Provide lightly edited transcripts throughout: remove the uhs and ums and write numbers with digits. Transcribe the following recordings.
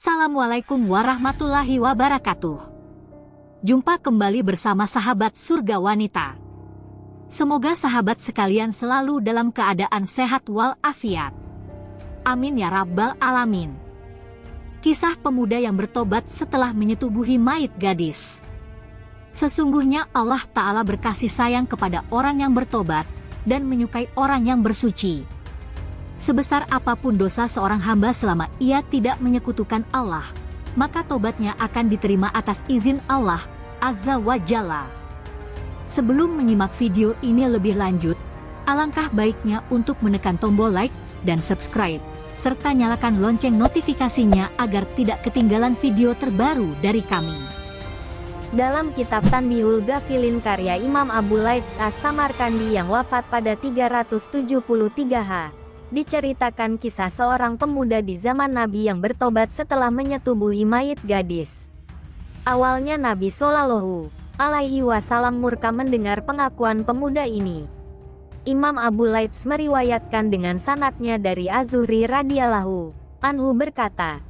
Assalamualaikum warahmatullahi wabarakatuh. Jumpa kembali bersama sahabat surga wanita. Semoga sahabat sekalian selalu dalam keadaan sehat walafiat. Amin ya rabbal alamin. Kisah pemuda yang bertobat setelah menyetubuhi mayit gadis. Sesungguhnya Allah Ta'ala berkasih sayang kepada orang yang bertobat dan menyukai orang yang bersuci. Sebesar apapun dosa seorang hamba selama ia tidak menyekutukan Allah, maka tobatnya akan diterima atas izin Allah Azza wa Jalla. Sebelum menyimak video ini lebih lanjut, alangkah baiknya untuk menekan tombol like dan subscribe, serta nyalakan lonceng notifikasinya agar tidak ketinggalan video terbaru dari kami. Dalam kitab Tanbihul Ghafilin karya Imam Abu Laits As-Samarkandi yang wafat pada 373 H, diceritakan kisah seorang pemuda di zaman Nabi yang bertobat setelah menyetubuhi mayit gadis. Awalnya Nabi Shallallahu Alaihi Wasallam murka mendengar pengakuan pemuda ini. Imam Abu Laits meriwayatkan dengan sanadnya dari Az-Zuhri radhiyallahu anhu berkata,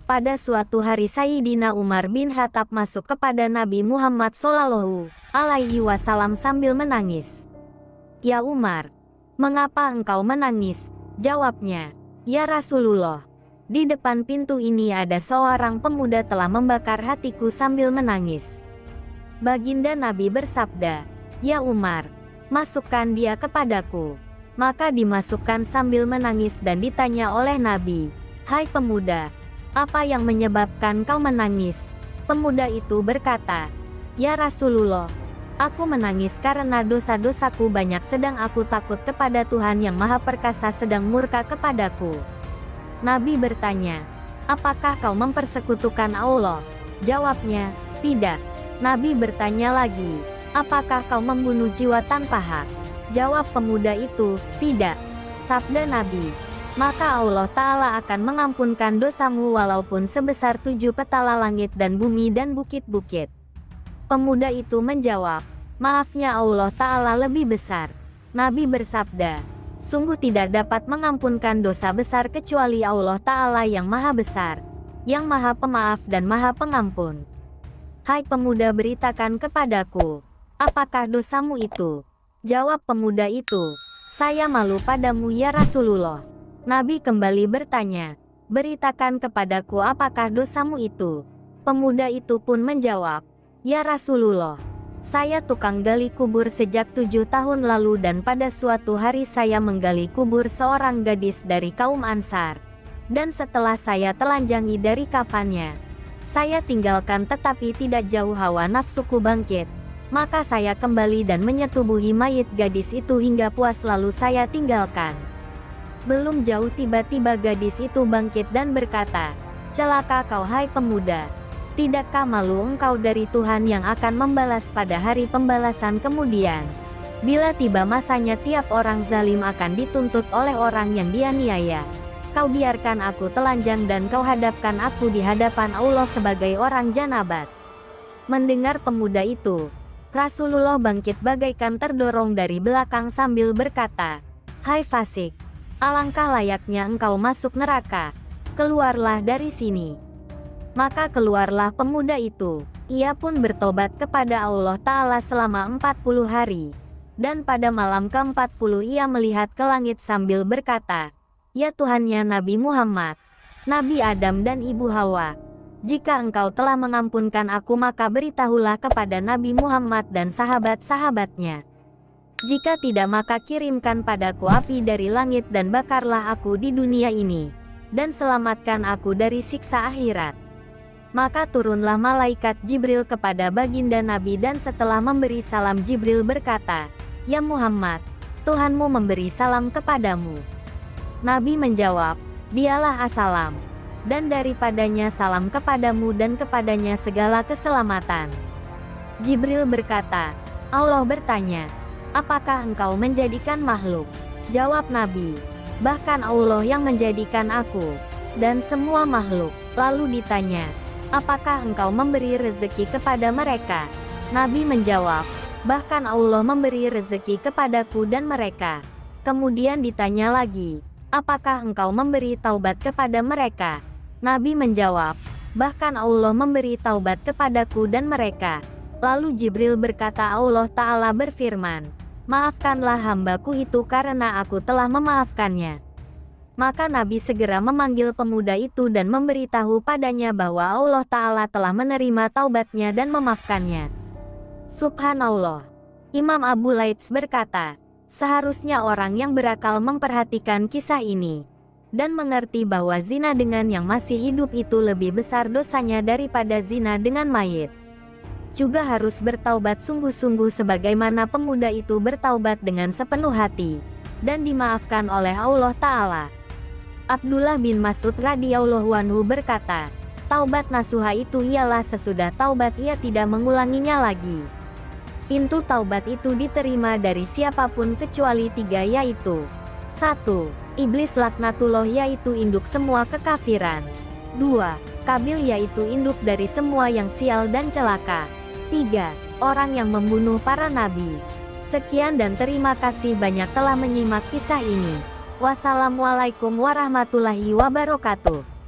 pada suatu hari Sayyidina Umar bin Khattab masuk kepada Nabi Muhammad Shallallahu Alaihi Wasallam sambil menangis. "Ya Umar, mengapa engkau menangis?" Jawabnya, "Ya Rasulullah, di depan pintu ini ada seorang pemuda telah membakar hatiku sambil menangis." Baginda Nabi bersabda, "Ya Umar, masukkan dia kepadaku." Maka dimasukkan sambil menangis dan ditanya oleh Nabi, "Hai pemuda, apa yang menyebabkan kau menangis?" Pemuda itu berkata, "Ya Rasulullah, aku menangis karena dosa-dosaku banyak sedang aku takut kepada Tuhan yang Maha Perkasa sedang murka kepadaku." Nabi bertanya, "Apakah kau mempersekutukan Allah?" Jawabnya, "Tidak." Nabi bertanya lagi, "Apakah kau membunuh jiwa tanpa hak?" Jawab pemuda itu, "Tidak." Sabda Nabi, "Maka Allah Ta'ala akan mengampunkan dosamu walaupun sebesar 7 petala langit dan bumi dan bukit-bukit." Pemuda itu menjawab, "Maafnya Allah Ta'ala lebih besar." Nabi bersabda, "Sungguh tidak dapat mengampunkan dosa besar kecuali Allah Ta'ala yang Maha Besar, yang Maha Pemaaf dan Maha Pengampun." "Hai pemuda, beritakan kepadaku, apakah dosamu itu?" Jawab pemuda itu, "Saya malu padamu ya Rasulullah." Nabi kembali bertanya, "Beritakan kepadaku apakah dosamu itu?" Pemuda itu pun menjawab, "Ya Rasulullah, saya tukang gali kubur sejak 7 tahun lalu dan pada suatu hari saya menggali kubur seorang gadis dari kaum Ansar. Dan setelah saya telanjangi dari kafannya, saya tinggalkan tetapi tidak jauh hawa nafsuku bangkit. Maka saya kembali dan menyetubuhi mayit gadis itu hingga puas lalu saya tinggalkan. Belum jauh tiba-tiba gadis itu bangkit dan berkata, 'Celaka kau hai pemuda. Tidakkah malu engkau dari Tuhan yang akan membalas pada hari pembalasan kemudian? Bila tiba masanya tiap orang zalim akan dituntut oleh orang yang dianiaya. Kau biarkan aku telanjang dan kau hadapkan aku di hadapan Allah sebagai orang janabat.'" Mendengar pemuda itu, Rasulullah bangkit bagaikan terdorong dari belakang sambil berkata, "Hai fasik, alangkah layaknya engkau masuk neraka. Keluarlah dari sini." Maka keluarlah pemuda itu. Ia pun bertobat kepada Allah Ta'ala selama 40 hari. Dan pada malam ke-40 ia melihat ke langit sambil berkata, "Ya Tuhannya Nabi Muhammad, Nabi Adam dan Ibu Hawa, jika engkau telah mengampunkan aku maka beritahulah kepada Nabi Muhammad dan sahabat-sahabatnya. Jika tidak maka kirimkan padaku api dari langit dan bakarlah aku di dunia ini. Dan selamatkan aku dari siksa akhirat." Maka turunlah malaikat Jibril kepada baginda Nabi dan setelah memberi salam Jibril berkata, "Ya Muhammad, Tuhanmu memberi salam kepadamu." Nabi menjawab, "Dialah assalam. Dan daripadanya salam kepadamu dan kepadanya segala keselamatan." Jibril berkata, "Allah bertanya, apakah engkau menjadikan makhluk?" Jawab Nabi, "Bahkan Allah yang menjadikan aku dan semua makhluk." Lalu ditanya, "Apakah engkau memberi rezeki kepada mereka?" Nabi menjawab, "Bahkan Allah memberi rezeki kepadaku dan mereka." Kemudian ditanya lagi, "Apakah engkau memberi taubat kepada mereka?" Nabi menjawab, bahkan Allah memberi taubat kepadaku dan mereka. Lalu Jibril berkata, Allah Ta'ala berfirman, maafkanlah hambaku itu karena aku telah memaafkannya. Maka Nabi segera memanggil pemuda itu dan memberitahu padanya bahwa Allah Ta'ala telah menerima taubatnya dan memaafkannya. Subhanallah. Imam Abu Laits berkata, seharusnya orang yang berakal memperhatikan kisah ini dan mengerti bahwa zina dengan yang masih hidup itu lebih besar dosanya daripada zina dengan mayit. Juga harus bertaubat sungguh-sungguh sebagaimana pemuda itu bertaubat dengan sepenuh hati dan dimaafkan oleh Allah Ta'ala. Abdullah bin Mas'ud radhiyallahu anhu berkata, taubat nasuha itu ialah sesudah taubat ia tidak mengulanginya lagi. Pintu taubat itu diterima dari siapapun kecuali 3, yaitu 1. Iblis laknatullah, yaitu induk semua kekafiran. 2. Kabil, yaitu induk dari semua yang sial dan celaka. 3. Orang yang membunuh para nabi. Sekian dan terima kasih banyak telah menyimak kisah ini. Wassalamualaikum warahmatullahi wabarakatuh.